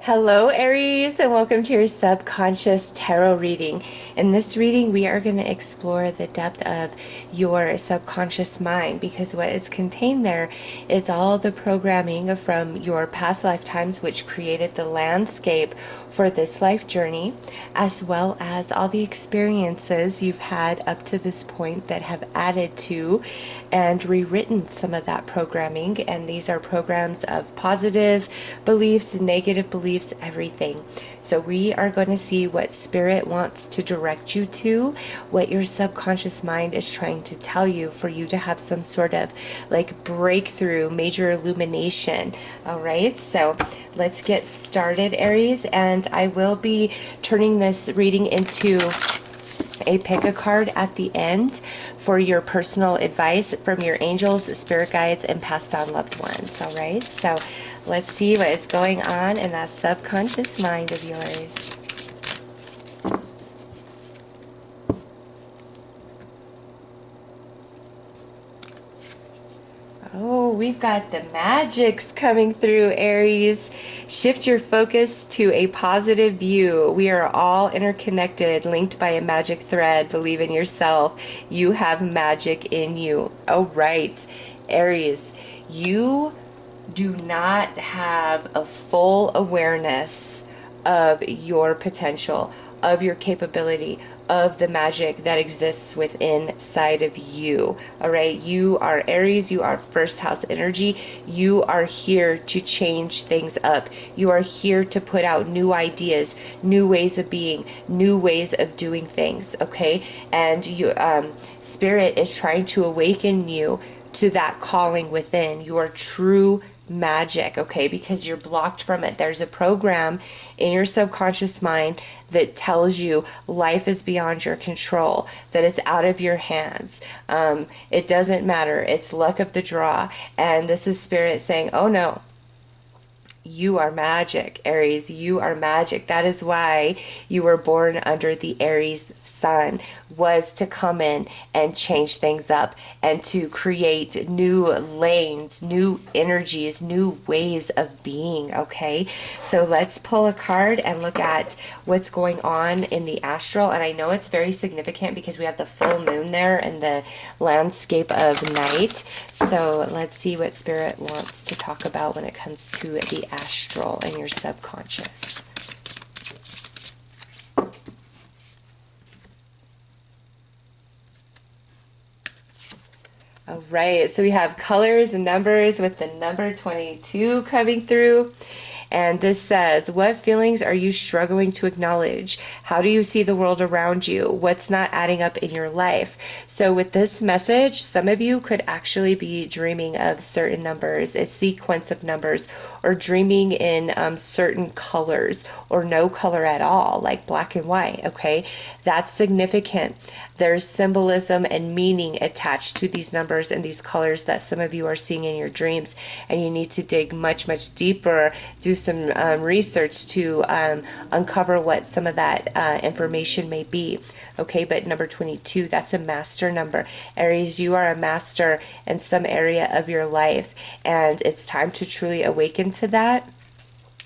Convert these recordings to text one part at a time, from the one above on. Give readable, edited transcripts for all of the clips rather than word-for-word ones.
Hello, Aries, and welcome to your subconscious tarot reading. In this reading, we are going to explore the depth of your subconscious mind because what is contained there is all the programming from your past lifetimes, which created the landscape for this life journey, as well as all the experiences you've had up to this point that have added to and rewritten some of that programming. And these are programs of positive beliefs, negative beliefs, everything. So we are going to see what spirit wants to direct you to, what your subconscious mind is trying to tell you for you to have some sort of like breakthrough, major illumination. All right, so let's get started, Aries, and I will be turning this reading into a pick a card at the end for your personal advice from your angels, spirit guides, and passed on loved ones. All right, so let's see what is going on in that subconscious mind of yours. Oh, we've got the magics coming through, Aries. Shift your focus to a positive view. We are all interconnected, linked by a magic thread. Believe in yourself. You have magic in you. Oh, right. Aries, you do not have a full awareness of your potential, of your capability, of the magic that exists within inside of you. All right, you are Aries, you are first house energy. You are here to change things up. You are here to put out new ideas, new ways of being, new ways of doing things. Okay, and you spirit is trying to awaken you to that calling within your true magic, okay, because you're blocked from it. There's a program in your subconscious mind that tells you life is beyond your control, that it's out of your hands. It doesn't matter. It's luck of the draw. And this is spirit saying, oh no, you are magic, Aries. You are magic. That is why you were born under the Aries sun, was to come in and change things up and to create new lanes, new energies, new ways of being, okay? So let's pull a card and look at what's going on in the astral. And I know it's very significant because we have the full moon there and the landscape of night. So let's see what spirit wants to talk about when it comes to the astral and your subconscious. All right, so we have colors and numbers with the number 22 coming through. And this says, what feelings are you struggling to acknowledge? How do you see the world around you? What's not adding up in your life? So with this message, some of you could actually be dreaming of certain numbers, a sequence of numbers, or dreaming in certain colors or no color at all, like black and white, okay? That's significant. There's symbolism and meaning attached to these numbers and these colors that some of you are seeing in your dreams, and you need to dig much, much deeper, do some research to uncover what some of that information may be. Okay, but number 22, that's a master number. Aries, you are a master in some area of your life, and it's time to truly awaken to that.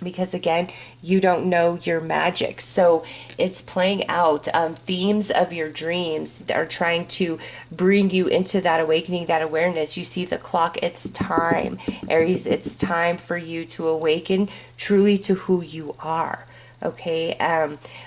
Because again, you don't know your magic. So it's playing out. Themes of your dreams are trying to bring you into that awakening, that awareness. You see the clock, it's time. Aries, it's time for you to awaken truly to who you are. Okay,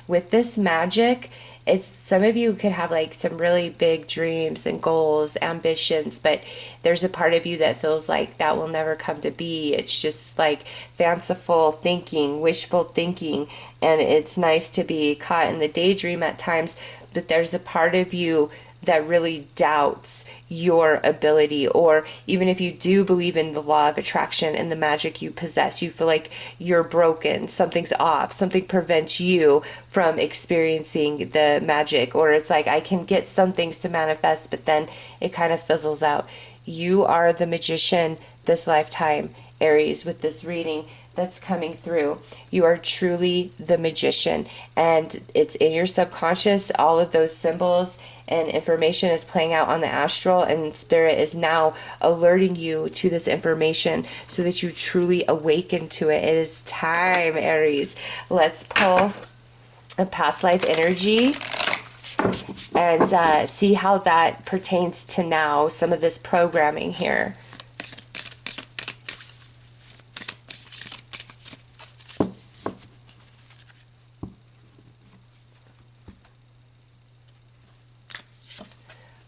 with this magic, it's some of you could have like some really big dreams and goals, ambitions, but there's a part of you that feels like that will never come to be. It's just like fanciful thinking, wishful thinking, and it's nice to be caught in the daydream at times, but there's a part of you that really doubts your ability, or even if you do believe in the law of attraction and the magic you possess, you feel like you're broken, something's off, something prevents you from experiencing the magic, or it's like I can get some things to manifest, but then it kind of fizzles out. You are the magician this lifetime, Aries, with this reading. that's coming through. You are truly the magician, and it's in your subconscious. All of those symbols and information is playing out on the astral, and spirit is now alerting you to this information so that you truly awaken to it. It is time, Aries. Let's pull a past life energy and see how that pertains to now, some of this programming here.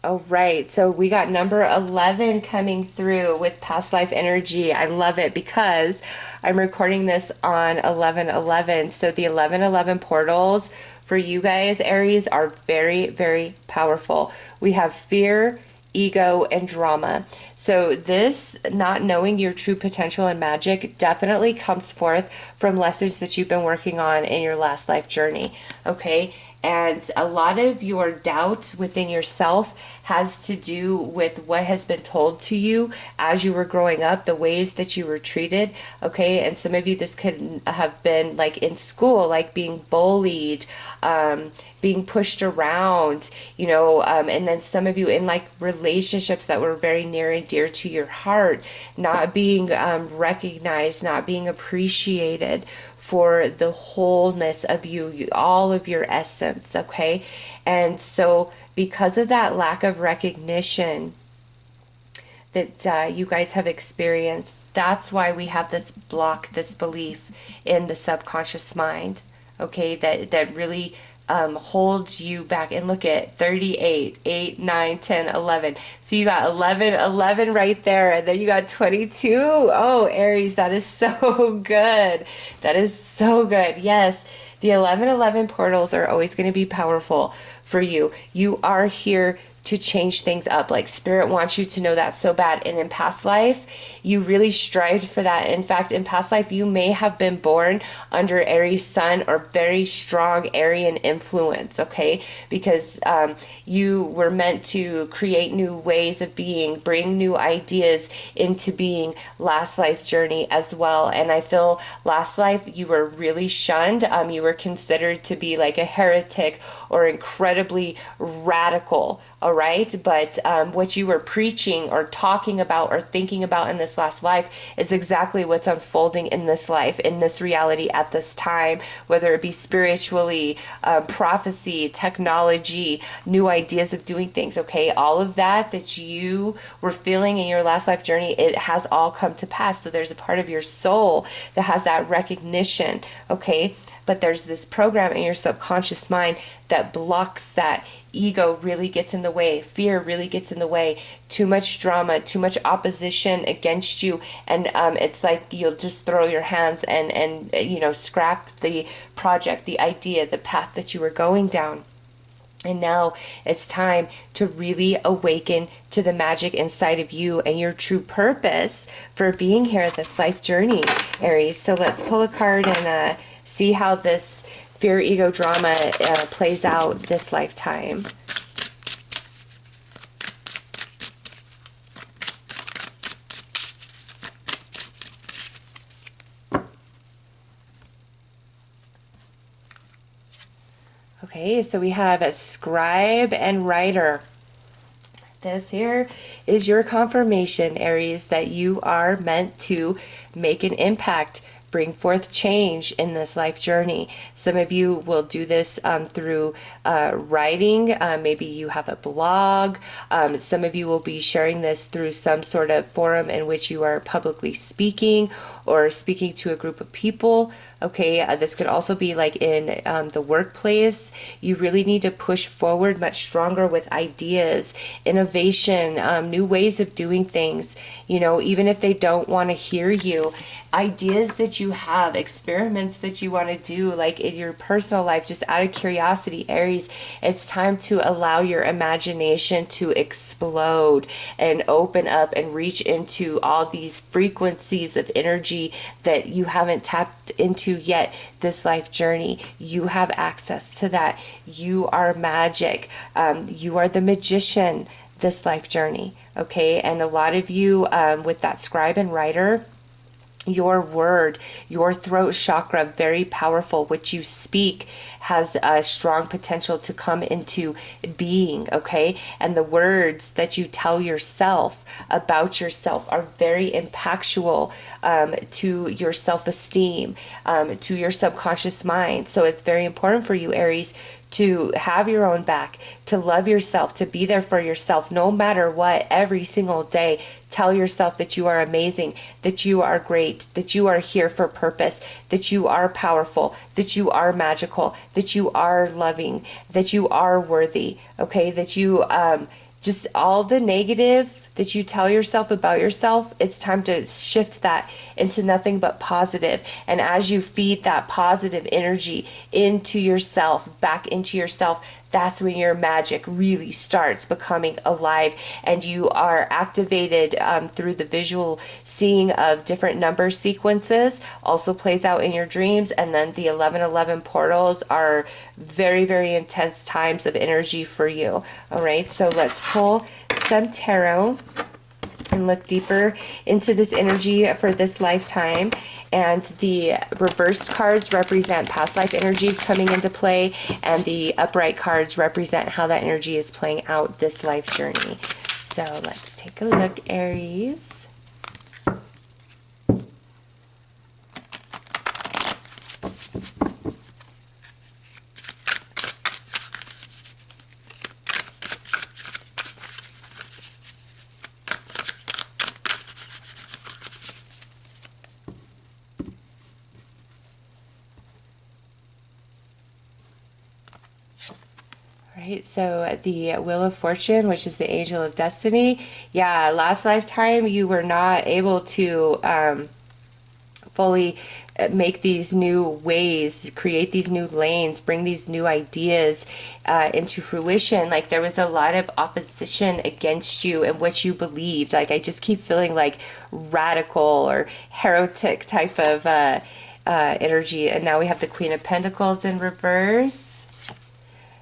All right, so we got number 11 coming through with past life energy. I love it because I'm recording this on 11/11. So the 11/11 portals for you guys, Aries, are very, very powerful. We have fear, ego, and drama. So this not knowing your true potential and magic definitely comes forth from lessons that you've been working on in your last life journey, okay? And a lot of your doubts within yourself has to do with what has been told to you as you were growing up, the ways that you were treated, okay? And some of you, this could have been like in school, like being bullied, being pushed around, and then some of you in like relationships that were very near and dear to your heart, not being recognized, not being appreciated for the wholeness of you, all of your essence, okay? And so because of that lack of recognition that you guys have experienced, that's why we have this block, this belief in the subconscious mind, okay, that really holds you back. And look at 38, 8, 9, 10, 11. So you got 11, 11 right there. And then you got 22. Oh, Aries, that is so good. That is so good. Yes, the 11/11 portals are always going to be powerful for you. You are here to change things up. Like spirit wants you to know that so bad. And in past life, you really strived for that. In fact, in past life, you may have been born under Aries sun or very strong Aryan influence, okay? Because you were meant to create new ways of being, bring new ideas into being last life journey as well. And I feel last life, you were really shunned. You were considered to be like a heretic or incredibly radical, all right? But what you were preaching or talking about or thinking about in this last life is exactly what's unfolding in this life, in this reality at this time, whether it be spiritually, prophecy, technology, new ideas of doing things, okay? All of that you were feeling in your last life journey, it has all come to pass. So there's a part of your soul that has that recognition, okay? But there's this program in your subconscious mind that blocks that. Ego really gets in the way. Fear really gets in the way. Too much drama, too much opposition against you. And it's like you'll just throw your hands and scrap the project, the idea, the path that you were going down. And now it's time to really awaken to the magic inside of you and your true purpose for being here at this life journey, Aries. So let's pull a card and see how this fear, ego, drama plays out this lifetime. Okay, so we have a scribe and writer. This here is your confirmation, Aries, that you are meant to make an impact, bring forth change in this life journey. Some of you will do this through writing. Maybe you have a blog. Some of you will be sharing this through some sort of forum in which you are publicly speaking or speaking to a group of people. Okay, this could also be like in the workplace. You really need to push forward much stronger with ideas, innovation, new ways of doing things. Even if they don't want to hear you, ideas that you have, experiments that you want to do, like in your personal life, just out of curiosity, Aries, it's time to allow your imagination to explode and open up and reach into all these frequencies of energy that you haven't tapped into yet this life journey. You have access to that. You are magic. You are the magician this life journey, okay? And a lot of you with that scribe and writer, Your word, your throat chakra, very powerful. What you speak has a strong potential to come into being, okay? And the words that you tell yourself about yourself are very impactful to your self-esteem, to your subconscious mind. So it's very important for you, Aries, to have your own back, to love yourself, to be there for yourself no matter what, every single day. Tell yourself that you are amazing, that you are great, that you are here for purpose, that you are powerful, that you are magical, that you are loving, that you are worthy, okay? That you, just all the negative that you tell yourself about yourself, it's time to shift that into nothing but positive. And as you feed that positive energy into yourself, back into yourself, that's when your magic really starts becoming alive, and you are activated through the visual seeing of different number sequences. Also plays out in your dreams. And then the 1111 portals are very, very intense times of energy for you. All right, so let's pull some tarot and look deeper into this energy for this lifetime. And the reversed cards represent past life energies coming into play, and the upright cards represent how that energy is playing out this life journey. So let's take a look, Aries. Right, so the Wheel of Fortune, which is the Angel of Destiny. Yeah, last lifetime you were not able to fully make these new ways, create these new lanes, bring these new ideas into fruition. Like there was a lot of opposition against you and what you believed. Like I just keep feeling like radical or heretic type of energy. And now we have the Queen of Pentacles in reverse.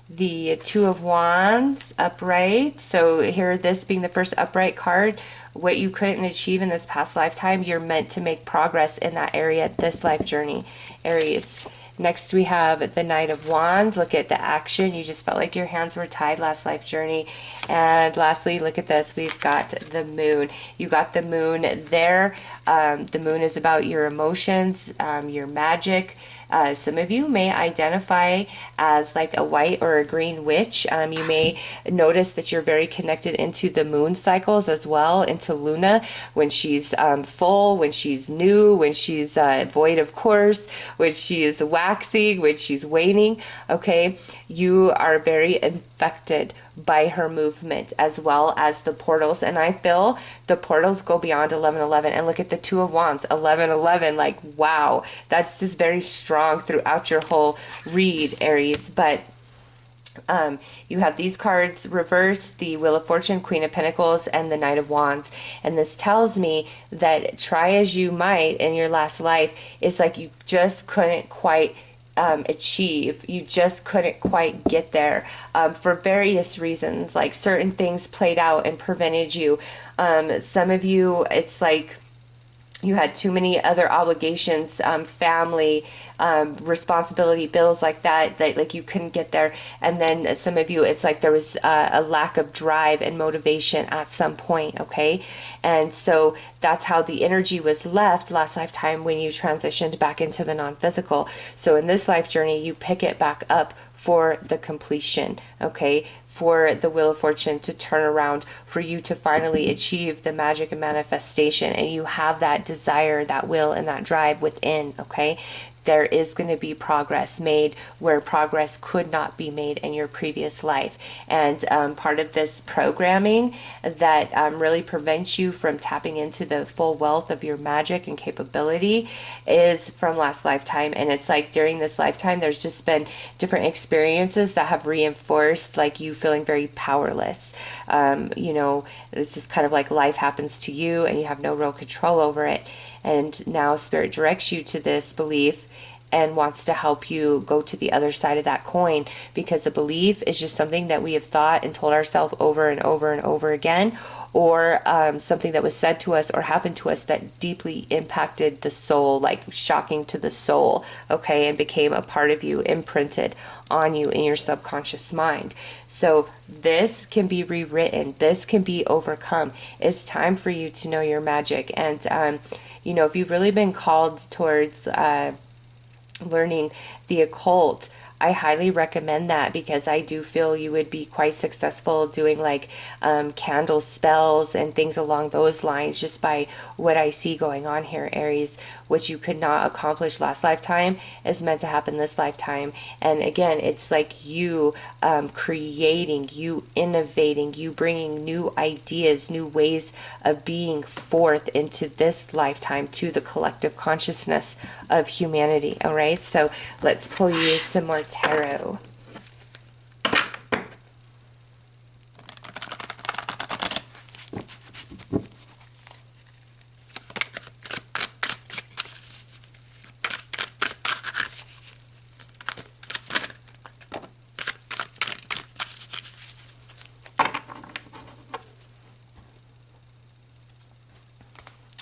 The Two of Wands upright. So here, this being the first upright card, what you couldn't achieve in this past lifetime, you're meant to make progress in that area this life journey, Aries. Next we have the Knight of Wands. Look at the action. You just felt like your hands were tied last life journey. And lastly, look at this. We've got the Moon. You got the Moon there. The Moon is about your emotions, your magic. Some of you may identify as like a white or a green witch. You may notice that you're very connected into the moon cycles as well, into Luna, when she's full, when she's new, when she's void of course, when she is waxing, when she's waning. Okay, you are very infected by her movement as well as the portals. And I feel the portals go beyond 1111. And look at the Two of Wands, 1111. Like, wow, that's just very strong throughout your whole read, Aries. But you have these cards reversed, the Wheel of Fortune, Queen of Pentacles, and the Knight of Wands. And this tells me that try as you might in your last life, it's like you just couldn't quite achieve. You just couldn't quite get there for various reasons. Like certain things played out and prevented you. Some of you, it's like you had too many other obligations, family, responsibility, bills like that like you couldn't get there. And then some of you, it's like there was a lack of drive and motivation at some point, okay? And so that's how the energy was left last lifetime when you transitioned back into the non-physical. So in this life journey, you pick it back up for the completion, okay? For the Wheel of Fortune to turn around, for you to finally achieve the magic and manifestation, and you have that desire, that will, and that drive within, okay? There is going to be progress made where progress could not be made in your previous life. And part of this programming that really prevents you from tapping into the full wealth of your magic and capability is from last lifetime. And it's like during this lifetime, there's just been different experiences that have reinforced like you feeling very powerless. You know, it's just kind of like life happens to you and you have no real control over it. And now Spirit directs you to this belief and wants to help you go to the other side of that coin, because a belief is just something that we have thought and told ourselves over and over and over again, or something that was said to us or happened to us that deeply impacted the soul, like shocking to the soul, okay, and became a part of you, imprinted on you in your subconscious mind. So this can be rewritten. This can be overcome. It's time for you to know your magic. And, you know, if you've really been called towards learning the occult, I highly recommend that, because I do feel you would be quite successful doing like candle spells and things along those lines, just by what I see going on here, Aries. What you could not accomplish last lifetime is meant to happen this lifetime. And again, it's like you creating, you innovating, you bringing new ideas, new ways of being forth into this lifetime to the collective consciousness of humanity. All right, so let's pull you some more tarot.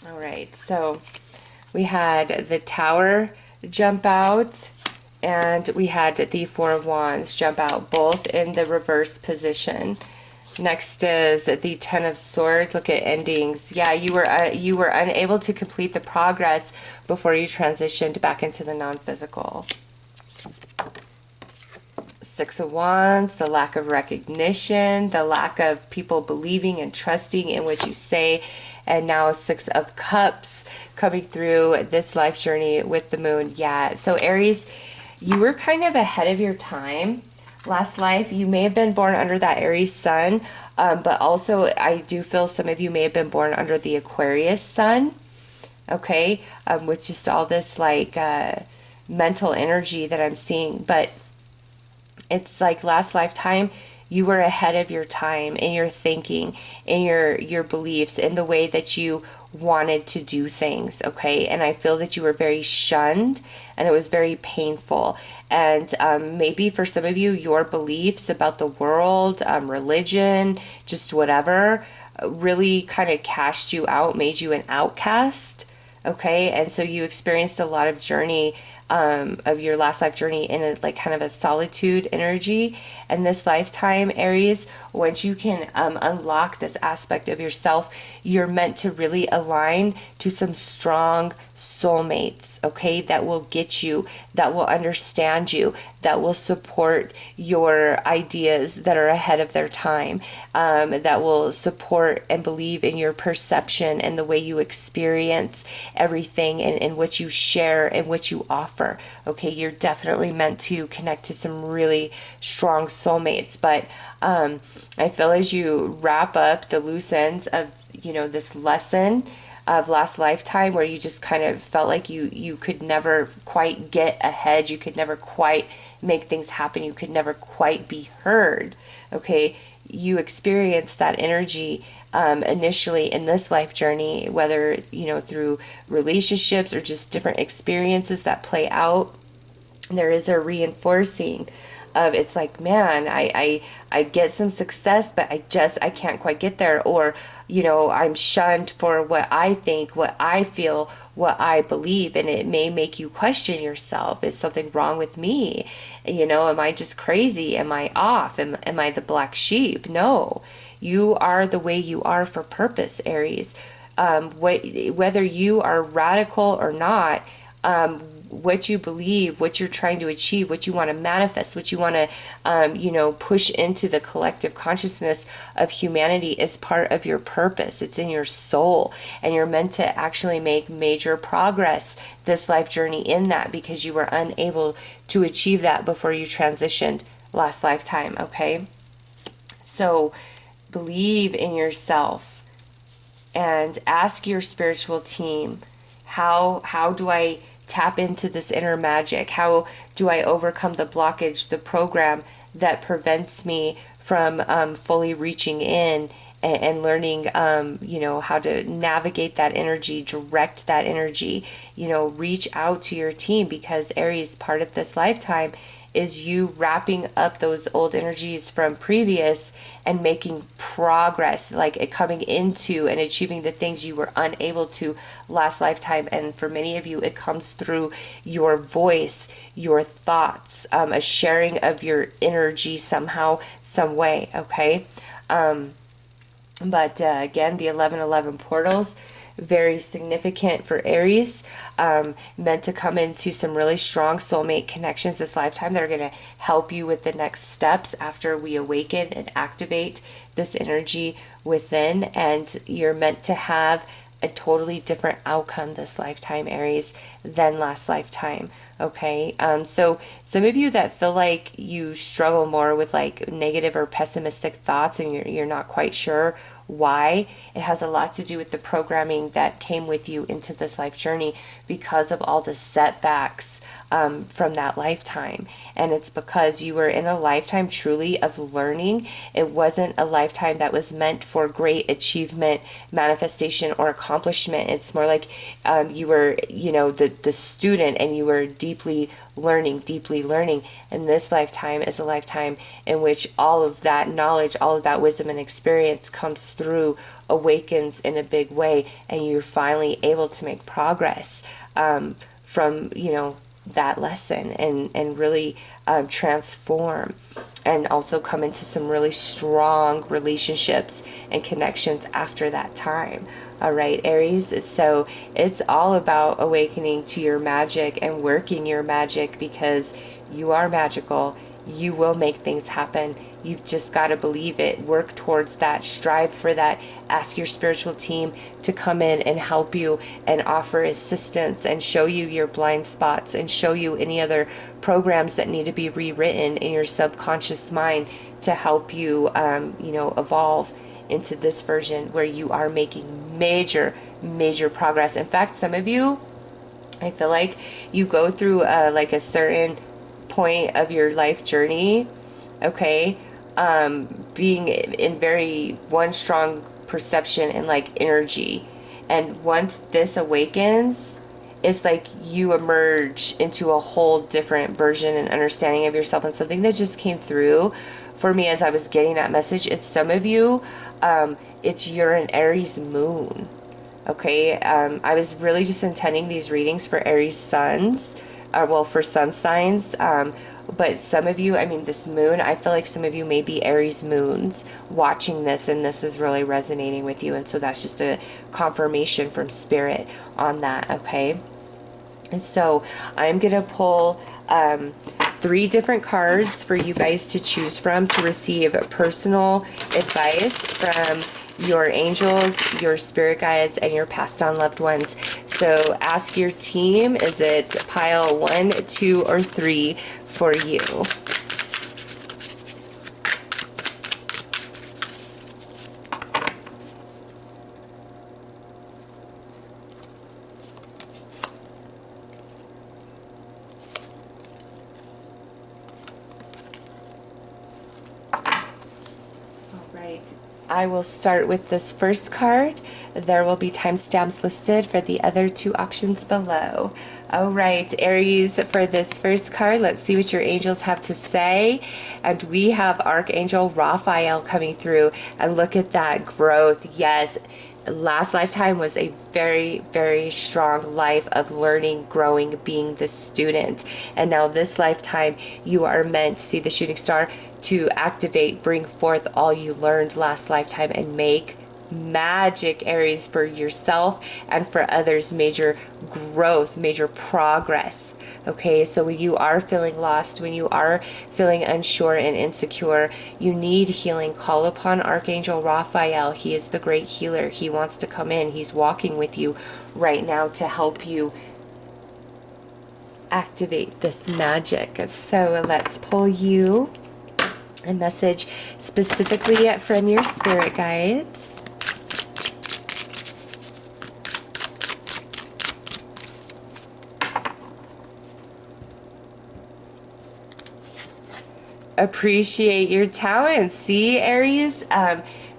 All right, so we had the Tower jump out, and we had the Four of Wands jump out, both in the reverse position. Next is the Ten of Swords. Look at endings. Yeah, you were unable to complete the progress before you transitioned back into the non-physical. Six of Wands, the lack of recognition, the lack of people believing and trusting in what you say. And now Six of Cups coming through this life journey with the moon. Yeah, so Aries, you were kind of ahead of your time last life. You may have been born under that Aries sun, but also I do feel some of you may have been born under the Aquarius sun, okay, with just all this like mental energy that I'm seeing. But it's like last lifetime, you were ahead of your time in your thinking, in your beliefs, in the way that you wanted to do things, okay? And I feel that you were very shunned, and it was very painful. And maybe for some of you, your beliefs about the world, religion, just whatever, really kind of cast you out, made you an outcast, okay? And so you experienced a lot of journey of your last life journey in a like kind of a solitude energy. And this lifetime, Aries, once you can unlock this aspect of yourself, you're meant to really align to some strong soulmates, okay, that will get you, that will understand you, that will support your ideas that are ahead of their time, that will support and believe in your perception and the way you experience everything, and what you share and what you offer. Okay, you're definitely meant to connect to some really strong soulmates. But I feel as you wrap up the loose ends of, you know, this lesson of last lifetime, where you just kind of felt like you could never quite get ahead, you could never quite make things happen, you could never quite be heard, okay, you experienced that energy initially in this life journey, whether, you know, through relationships or just different experiences that play out. There is a reinforcing of, it's like, man, I get some success, but I can't quite get there. Or, you know, I'm shunned for what I think, what I feel, what I believe. And it may make you question yourself. Is something wrong with me? You know, am I just crazy? Am I off? Am I the black sheep? No, you are the way you are for purpose, Aries. Whether you are radical or not, what you believe, what you're trying to achieve, what you want to manifest, what you want to, you know, push into the collective consciousness of humanity is part of your purpose. It's in your soul, and you're meant to actually make major progress this life journey in that, because you were unable to achieve that before you transitioned last lifetime, okay? So believe in yourself and ask your spiritual team, how do I tap into this inner magic? How do I overcome the blockage, the program that prevents me from fully reaching in and learning, you know, how to navigate that energy, direct that energy, you know, reach out to your team, because Aries, part of this lifetime is you wrapping up those old energies from previous and making progress, like it coming into and achieving the things you were unable to last lifetime. And for many of you, it comes through your voice, your thoughts, a sharing of your energy somehow, some way, okay? But again, the 1111 portals, very significant for Aries, meant to come into some really strong soulmate connections this lifetime that are going to help you with the next steps after we awaken and activate this energy within. And you're meant to have a totally different outcome this lifetime, Aries, than last lifetime. Okay, so some of you that feel like you struggle more with like negative or pessimistic thoughts and you're not quite sure why, it has a lot to do with the programming that came with you into this life journey because of all the setbacks from that lifetime. And it's because you were in a lifetime truly of learning. It wasn't a lifetime that was meant for great achievement, manifestation, or accomplishment. It's more like you were, you know, the student, and you were deeply learning, deeply learning. And this lifetime is a lifetime in which all of that knowledge, all of that wisdom and experience comes through, awakens in a big way, and you're finally able to make progress from, you know, that lesson and really transform and also come into some really strong relationships and connections after that time. All right, Aries. So it's all about awakening to your magic and working your magic, because you are magical. You will make things happen. You've just got to believe it. Work towards that. Strive for that. Ask your spiritual team to come in and help you and offer assistance and show you your blind spots and show you any other programs that need to be rewritten in your subconscious mind to help you, you know, evolve into this version where you are making major, major progress. In fact, some of you, I feel like you go through like a certain point of your life journey, okay, being in very one strong perception and like energy, and once this awakens, it's like you emerge into a whole different version and understanding of yourself. And something that just came through for me as I was getting that message is some of you, it's you're an Aries moon, okay. I was really just intending these readings for Aries suns, well, for sun signs, but some of you, I mean, this moon, I feel like some of you may be Aries moons watching this, and this is really resonating with you. And so that's just a confirmation from spirit on that, okay? And so I'm going to pull 3 different cards for you guys to choose from to receive personal advice from your angels, your spirit guides, and your passed on loved ones. So ask your team, is it pile 1, 2, or 3 for you? I will start with this first card. There will be timestamps listed for the other 2 options below. All right, Aries, for this first card, let's see what your angels have to say. And we have Archangel Raphael coming through. And look at that growth. Yes, last lifetime was a very, very strong life of learning, growing, being the student. And now this lifetime, you are meant, see the shooting star, to activate, bring forth all you learned last lifetime and make magic, Aries, for yourself and for others. Major growth, major progress. Okay, so when you are feeling lost, when you are feeling unsure and insecure, you need healing, call upon Archangel Raphael. He is the great healer. He wants to come in. He's walking with you right now to help you activate this magic. So let's pull you a message specifically from your spirit guides. Appreciate your talents. See, Aries,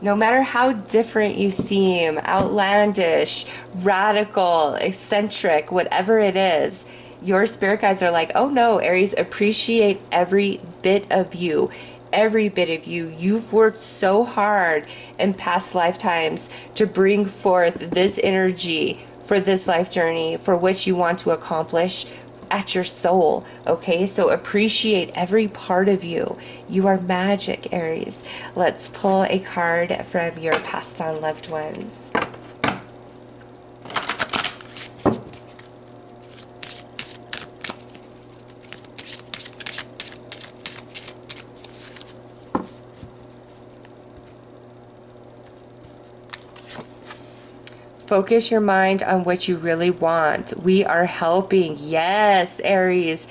no matter how different you seem, outlandish, radical, eccentric, whatever it is, Your spirit guides are like, oh no, Aries, appreciate every bit of you. Every bit of you. You've worked so hard in past lifetimes to bring forth this energy for this life journey, for which you want to accomplish at your soul. Okay, so appreciate every part of you. You are magic, Aries. Let's pull a card from your passed on loved ones. Focus your mind on what you really want. We are helping. Yes, Aries.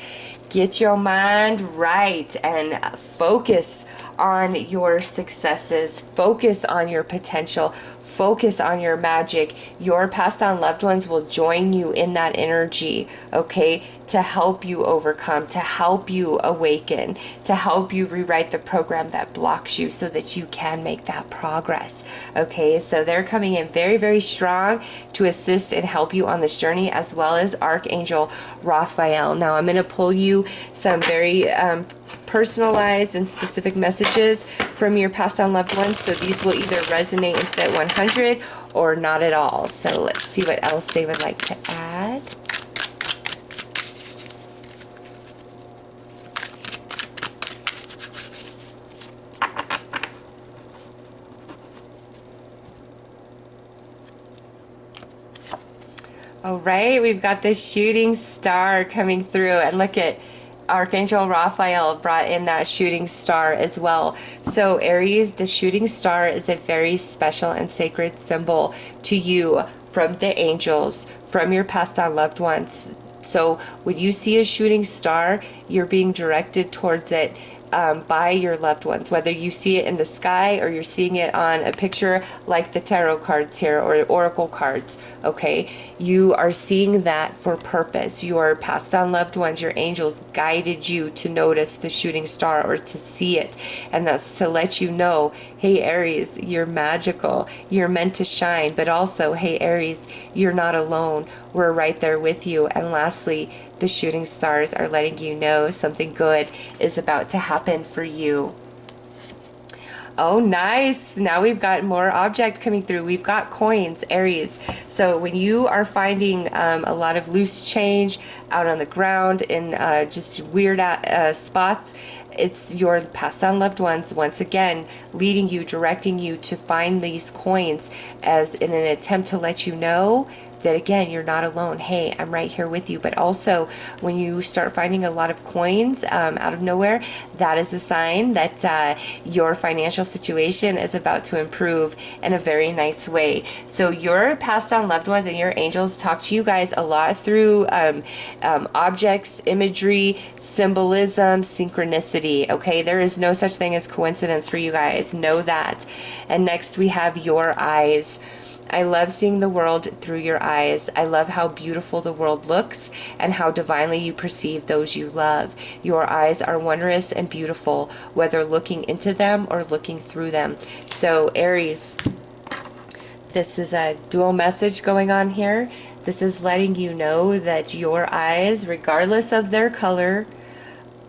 Get your mind right and focus on your successes. Focus on your potential. Focus on your magic. Your passed on loved ones will join you in that energy, okay, to help you overcome, to help you awaken, to help you rewrite the program that blocks you so that you can make that progress, okay? So they're coming in very, very strong to assist and help you on this journey, as well as Archangel Raphael. Now I'm going to pull you some very personalized and specific messages from your passed on loved ones, so these will either resonate and fit 100 or not at all. So let's see what else they would like to add. All right, we've got the shooting star coming through, and look at Archangel Raphael brought in that shooting star as well. So Aries, the shooting star is a very special and sacred symbol to you from the angels, from your passed on loved ones. So when you see a shooting star, you're being directed towards it by your loved ones, whether you see it in the sky or you're seeing it on a picture like the tarot cards here or oracle cards, okay? You are seeing that for purpose. Your passed on loved ones, your angels guided you to notice the shooting star or to see it, and that's to let you know, hey Aries, you're magical, you're meant to shine, but also, hey Aries, you're not alone, we're right there with you. And lastly, the shooting stars are letting you know something good is about to happen for you. Oh, nice. Now we've got more object coming through. We've got coins, Aries. So when you are finding a lot of loose change out on the ground in just weird spots, it's your passed on loved ones once again leading you, directing you to find these coins as in an attempt to let you know that again, you're not alone. Hey, I'm right here with you. But also when you start finding a lot of coins out of nowhere, that is a sign that your financial situation is about to improve in a very nice way. So your passed on loved ones and your angels talk to you guys a lot through objects, imagery, symbolism, synchronicity. Okay, there is no such thing as coincidence for you guys. Know that. And next we have your eyes. I love seeing the world through your eyes. I love how beautiful the world looks and how divinely you perceive those you love. Your eyes are wondrous and beautiful, whether looking into them or looking through them. So Aries, this is a dual message going on here. This is letting you know that your eyes, regardless of their color,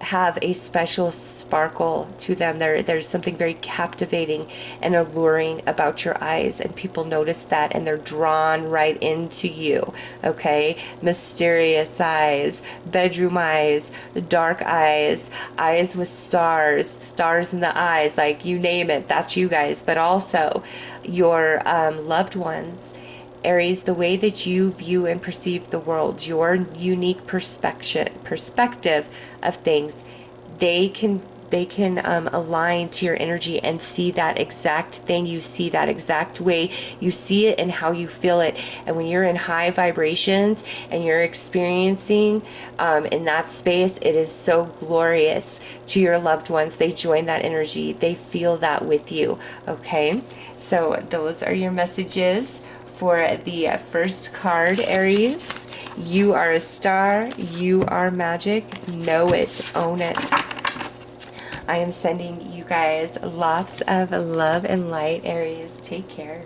have a special sparkle to them. There's something very captivating and alluring about your eyes, and people notice that and they're drawn right into you, okay? Mysterious eyes, bedroom eyes, dark eyes, eyes with stars, stars in the eyes, like you name it, that's you guys. But also your loved ones, Aries, the way that you view and perceive the world, your unique perspective of things, they can align to your energy and see that exact thing. You see that exact way. You see it and how you feel it. And when you're in high vibrations and you're experiencing in that space, it is so glorious to your loved ones. They join that energy. They feel that with you. Okay, so those are your messages for the first card, Aries. You are a star. You are magic. Know it. Own it. I am sending you guys lots of love and light, Aries. Take care.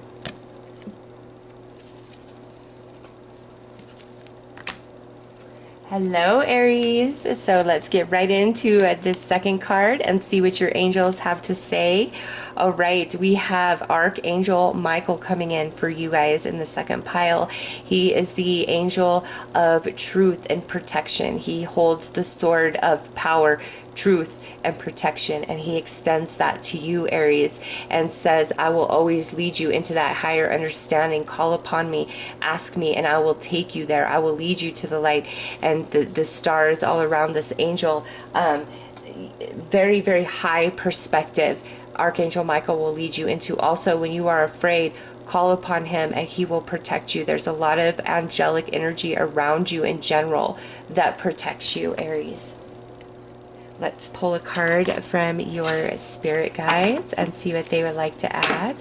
Hello, Aries. So let's get right into this second card and see what your angels have to say. All right, we have Archangel Michael coming in for you guys in the second pile. He is the angel of truth and protection. He holds the sword of power, truth, and protection, and he extends that to you, Aries, and says, I will always lead you into that higher understanding. Call upon me, ask me, and I will take you there. I will lead you to the light. And the stars all around this angel, very, very high perspective. Archangel Michael will lead you into. Also, when you are afraid, call upon him and he will protect you. There's a lot of angelic energy around you in general that protects you, Aries. Let's pull a card from your spirit guides and see what they would like to add.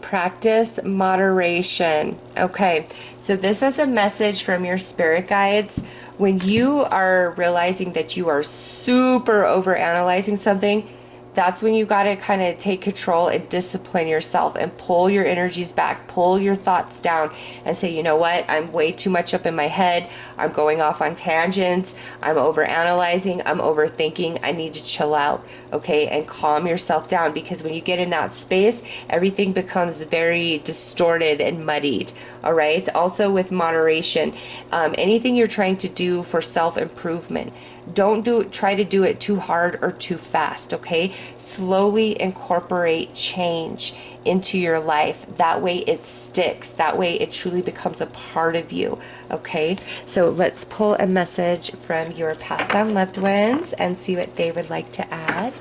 Practice moderation. Okay, so this is a message from your spirit guides. When you are realizing that you are super overanalyzing something, that's when you got to kind of take control and discipline yourself and pull your energies back, pull your thoughts down and say, you know what, I'm way too much up in my head. I'm going off on tangents. I'm overanalyzing. I'm overthinking. I need to chill out, okay, and calm yourself down, because when you get in that space, everything becomes very distorted and muddied, all right? Also with moderation, anything you're trying to do for self-improvement, don't try to do it too hard or too fast, okay? Slowly incorporate change into your life. That way it sticks. That way it truly becomes a part of you, okay? So let's pull a message from your passed on loved ones and see what they would like to add.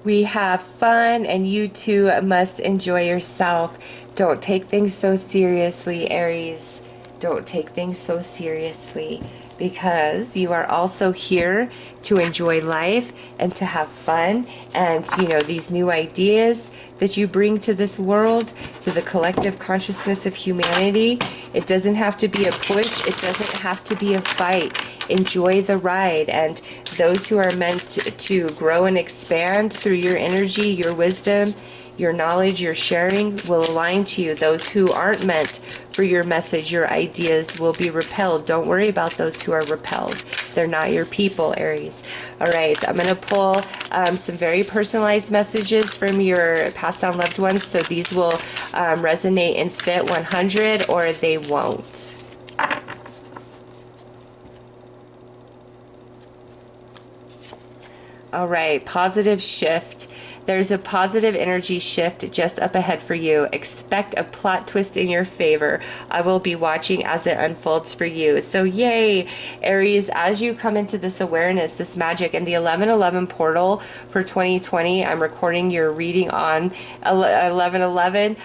We have fun and you too must enjoy yourself. Don't take things so seriously, Aries. Don't take things so seriously, because you are also here to enjoy life and to have fun. And, you know, these new ideas that you bring to this world, to the collective consciousness of humanity, it doesn't have to be a push. It doesn't have to be a fight. Enjoy the ride. And those who are meant to grow and expand through your energy, your wisdom, your knowledge, your sharing will align to you. Those who aren't meant for your message, your ideas, will be repelled. Don't worry about those who are repelled. They're not your people, Aries. All right, I'm going to pull some very personalized messages from your passed on loved ones. So these will resonate and fit 100, or they won't. All right, positive shift. There's a positive energy shift just up ahead for you. Expect a plot twist in your favor. I will be watching as it unfolds for you. So yay, Aries, as you come into this awareness, this magic, and the 1111 portal for 2020, I'm recording your reading on 1111,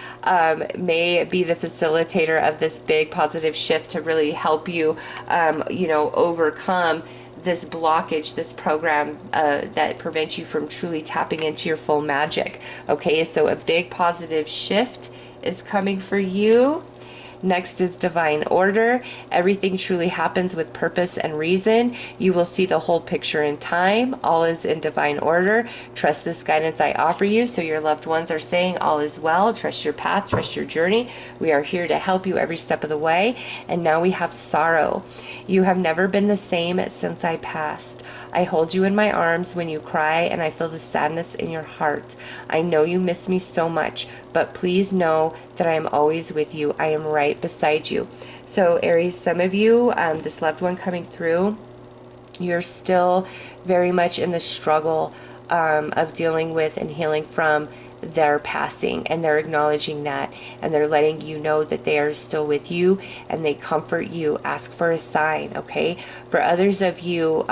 may be the facilitator of this big positive shift to really help you, you know, overcome this blockage, this program that prevents you from truly tapping into your full magic. Okay, so a big positive shift is coming for you. Next is divine order. Everything truly happens with purpose and reason. You will see the whole picture in time. All is in divine order. Trust this guidance I offer you. So your loved ones are saying all is well. Trust your path, trust your journey. We are here to help you every step of the way. And now we have sorrow. You have never been the same since I passed. I hold you in my arms when you cry, and I feel the sadness in your heart. I know you miss me so much, but please know that I am always with you. I am right beside you. So Aries, some of you, this loved one coming through, you're still very much in the struggle of dealing with and healing from their passing, and they're acknowledging that, and they're letting you know that they are still with you and they comfort you. Ask for a sign, okay? For others of you,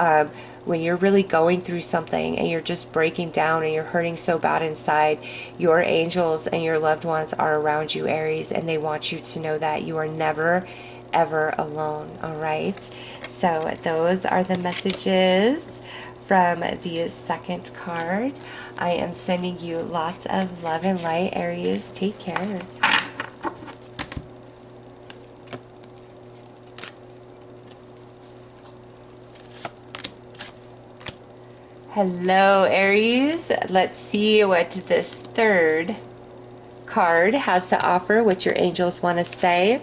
when you're really going through something and you're just breaking down and you're hurting so bad inside, your angels and your loved ones are around you, Aries, and they want you to know that you are never, ever alone, all right? So those are the messages from the second card. I am sending you lots of love and light, Aries. Take care. Hello, Aries. Let's see what this third card has to offer, what your angels want to say.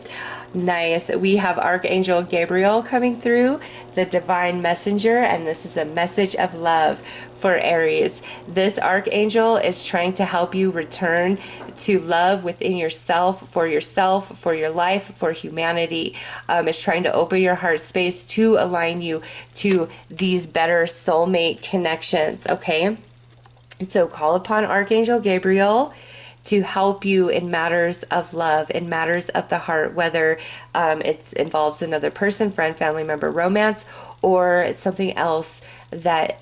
Nice. We have Archangel Gabriel coming through, the divine messenger, and this is a message of love for Aries. This archangel is trying to help you return to love within yourself, for your life, for humanity. It's trying to open your heart space to align you to these better soulmate connections, okay? So call upon Archangel Gabriel to help you in matters of love, in matters of the heart, whether it involves another person, friend, family member, romance, or something else that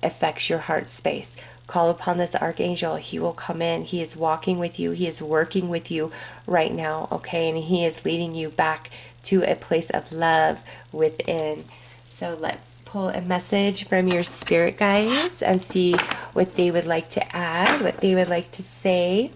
affects your heart space. Call upon this archangel. He will come in. He is walking with you. He is working with you right now, okay? And he is leading you back to a place of love within. So let's pull a message from your spirit guides and see what they would like to add, what they would like to say.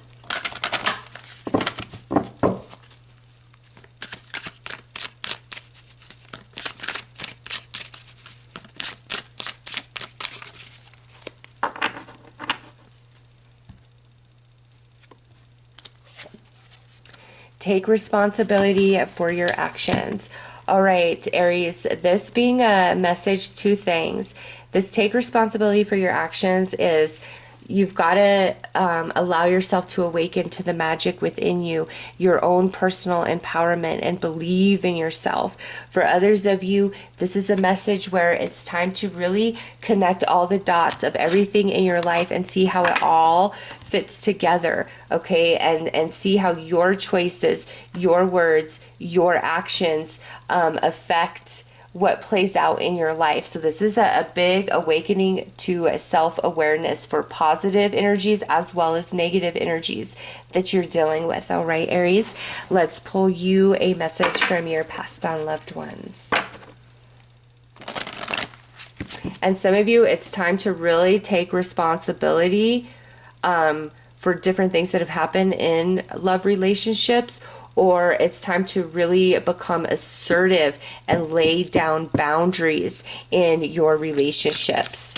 Take responsibility for your actions. All right, Aries, this being a message, two things. This take responsibility for your actions is you've got to allow yourself to awaken to the magic within you, your own personal empowerment, and believe in yourself. For others of you, this is a message where it's time to really connect all the dots of everything in your life and see how it all fits together, okay? And see how your choices, your words, your actions affect what plays out in your life. So this is a big awakening to self-awareness for positive energies as well as negative energies that you're dealing with. All right, Aries, let's pull you a message from your passed on loved ones. And some of you, it's time to really take responsibility for different things that have happened in love relationships, or it's time to really become assertive and lay down boundaries in your relationships.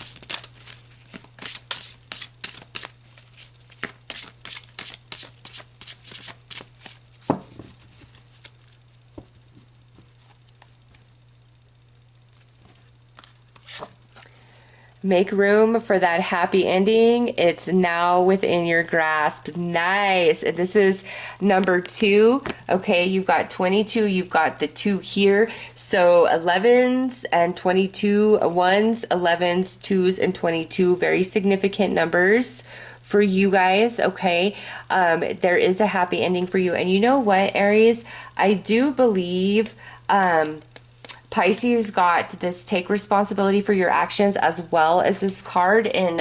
Make room for that happy ending. It's now within your grasp. Nice. This is number 2. Okay, you've got 22. You've got the 2 here. So 11s and 22, 1s, 11s, 2s, and 22. Very significant numbers for you guys, okay? There is a happy ending for you. And you know what, Aries? I do believe... Pisces got this take responsibility for your actions as well as this card in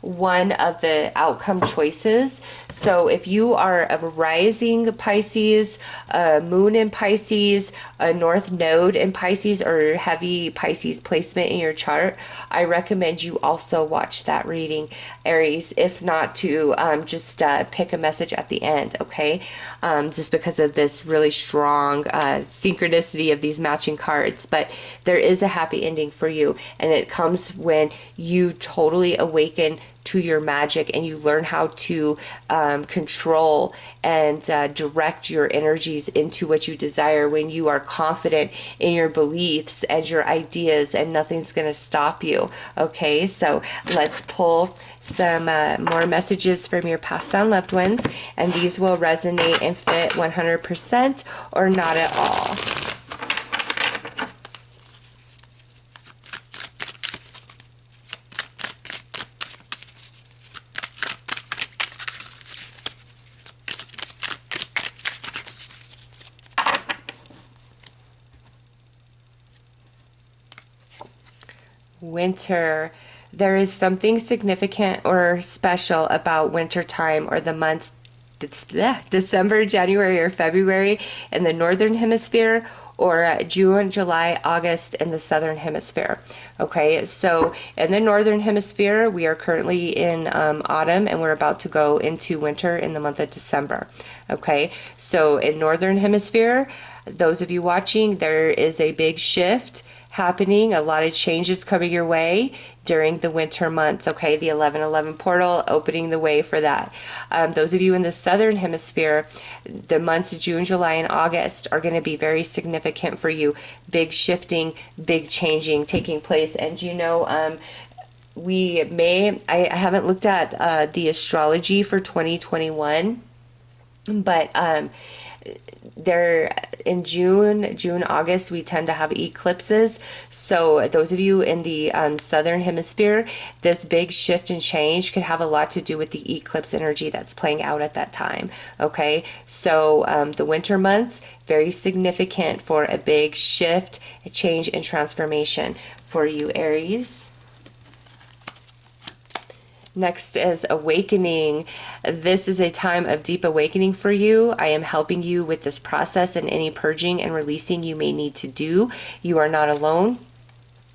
one of the outcome choices. So if you are a rising Pisces, a moon in Pisces, a north node in Pisces, or heavy Pisces placement in your chart, I recommend you also watch that reading, Aries, if not to just pick a message at the end, okay? Just because of this really strong synchronicity of these matching cards. But there is a happy ending for you, and it comes when you totally awaken to your magic and you learn how to control and direct your energies into what you desire, when you are confident in your beliefs and your ideas and nothing's going to stop you. Okay, so let's pull some more messages from your passed on loved ones, and these will resonate and fit 100% or not at all. Winter. There is something significant or special about winter time or the months December, January, or February in the northern hemisphere, or June, July, August in the southern hemisphere. Okay, so in the northern hemisphere, we are currently in autumn and we're about to go into winter in the month of December. Okay, so in northern hemisphere, those of you watching, there is a big shift happening, a lot of changes coming your way during the winter months. Okay, the 1111 portal opening the way for that. Those of you in the southern hemisphere, the months of June, July, and August are going to be very significant for you. Big shifting, big changing taking place. And you know, I haven't looked at the astrology for 2021, but there in June, August, we tend to have eclipses. So those of you in the southern hemisphere, this big shift and change could have a lot to do with the eclipse energy that's playing out at that time. Okay, so the winter months, very significant for a big shift, a change, and transformation for you, Aries. Next is awakening. This is a time of deep awakening for you. I am helping you with this process and any purging and releasing you may need to do. You are not alone.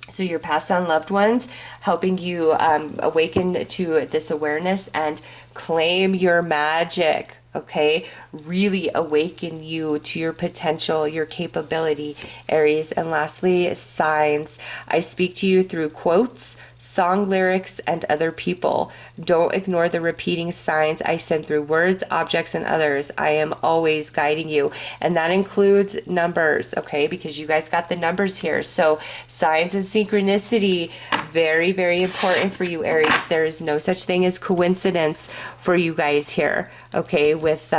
So your passed on loved ones helping you awaken to this awareness and claim your magic. Okay, really awaken you to your potential, your capability, Aries. And lastly, signs. I speak to you through quotes, song lyrics, and other people. Don't ignore the repeating signs I send through words, objects, and others. I am always guiding you. And that includes numbers, okay, because you guys got the numbers here. So signs and synchronicity, very, very important for you, Aries. There is no such thing as coincidence for you guys here, okay, with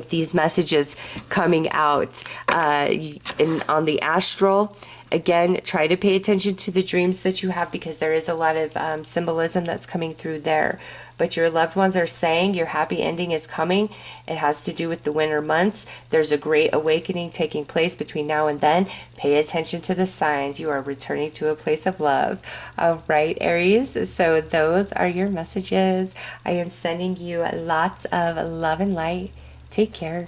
these messages coming out on the astral. Again, try to pay attention to the dreams that you have because there is a lot of symbolism that's coming through there. But your loved ones are saying your happy ending is coming. It has to do with the winter months. There's a great awakening taking place between now and then. Pay attention to the signs. You are returning to a place of love. All right, Aries. So those are your messages. I am sending you lots of love and light. Take care.